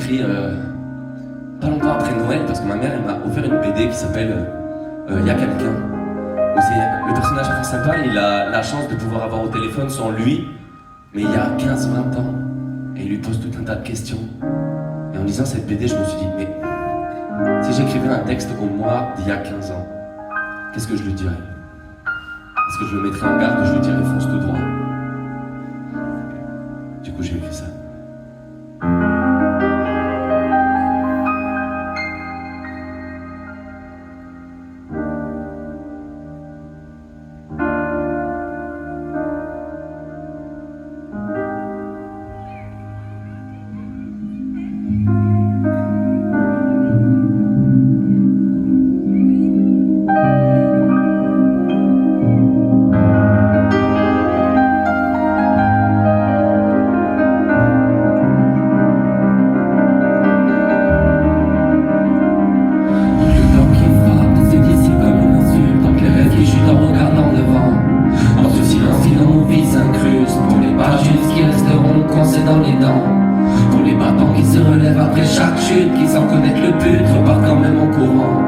écrit pas longtemps après Noël, parce que ma mère elle m'a offert une BD qui s'appelle Y a quelqu'un. Le personnage principal, il a la chance de pouvoir avoir au téléphone son lui, mais il y a 15-20 ans, et il lui pose tout un tas de questions. Et en lisant cette BD, je me suis dit, mais si j'écrivais un texte au moi d'il y a 15 ans, qu'est-ce que je lui dirais? Est-ce que je le mettrais en garde ou je lui dirais fonce tout droit? Du coup, j'ai écrit ça. Dans les dents, pour les battants qui se relèvent après chaque chute, qui sans connaître le but repartent quand même en courant.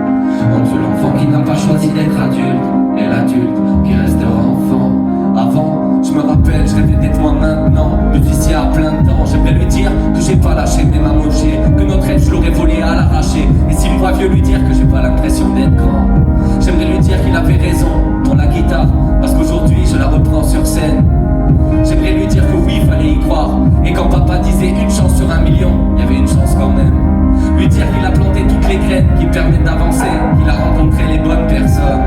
Entre l'enfant qui n'a pas choisi d'être adulte et l'adulte qui restera enfant. Avant, je me rappelle, je rêvais d'être moi maintenant, musicien à plein temps. J'aimerais lui dire que j'ai pas lâché mes mains mochées, que notre rêve je l'aurais volé à l'arracher. Et s'il me voit vieux, lui dire que j'ai pas l'impression d'être grand. J'aimerais lui dire qu'il avait raison pour la guitare, parce qu'aujourd'hui je la reprends sur scène. J'aimerais lui dire que oui, fallait y croire. Et quand papa disait une chance sur 1 million, il y avait une chance quand même. Lui dire qu'il a planté toutes les graines qui permettent d'avancer, qu'il a rencontré les bonnes personnes.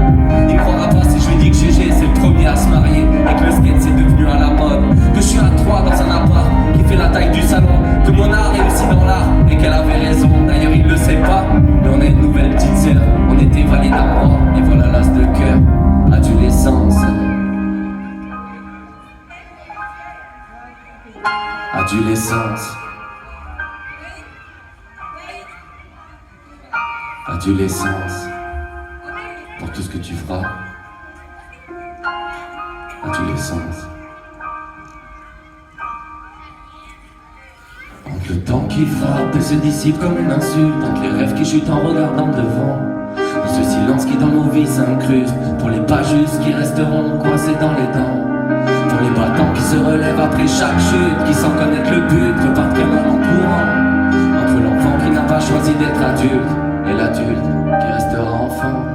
Il croira pas si je lui dis que GG c'est le premier à se marier, et que le skate c'est devenu à la mode. Que je suis à 3 dans un appart qui fait la taille du salon, que mon art est aussi dans l'art, et qu'elle avait raison. D'ailleurs il le sait pas, mais on a une nouvelle petite sœur. On était valide à moi, et voilà l'as de cœur. Adolescence. Adolescence. Adolescence. Pour tout ce que tu feras. Adolescence. Entre le temps qui frappe et se dissipe comme une insulte, entre les rêves qui chutent en regardant devant, dans ce silence qui dans nos vies s'incruste, pour les pas justes qui resteront coincés dans les dents. Pour les battants qui se relèvent après chaque chute, qui sans connaître le but repartent quand même en courant. Entre l'enfant qui n'a pas choisi d'être adulte et l'adulte qui restera enfant.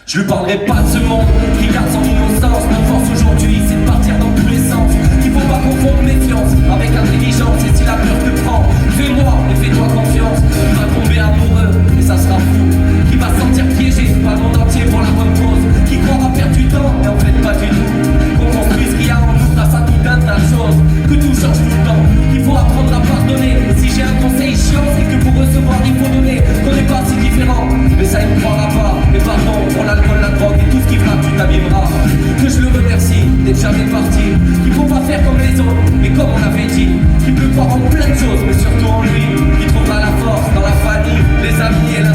Je lui parlerai pas de ce monde qui garde son innocence. Notre force aujourd'hui c'est de partir dans tous les sens. Qu'il faut pas confondre méfiance avec intelligence. Et si la peur te prend, fais-moi et fais-toi confiance. Il va tomber amoureux et ça sera fou. Qui va se sentir piégé par le monde entier pour la bonne cause. Qui croira perdre du temps et en fait pas du tout. Qu'on construise ce qu'il y a en nous grâce à tout un tas de choses. Que tout change tout le temps, qu'il faut apprendre à pardonner. Et si j'ai un conseil chiant c'est que pour recevoir il faut donner. Qu'on n'est pas si différents, mais ça il ne croira pas. Et pardon pour l'alcool, la drogue et tout ce qui frappe, tu t'abîmeras. Que je le remercie d'être jamais parti. Qu'il faut pas faire comme les autres, mais comme on avait dit. Qu'il peut croire en plein de choses, mais surtout en lui. Qui trouvera la force dans la famille, les amis et la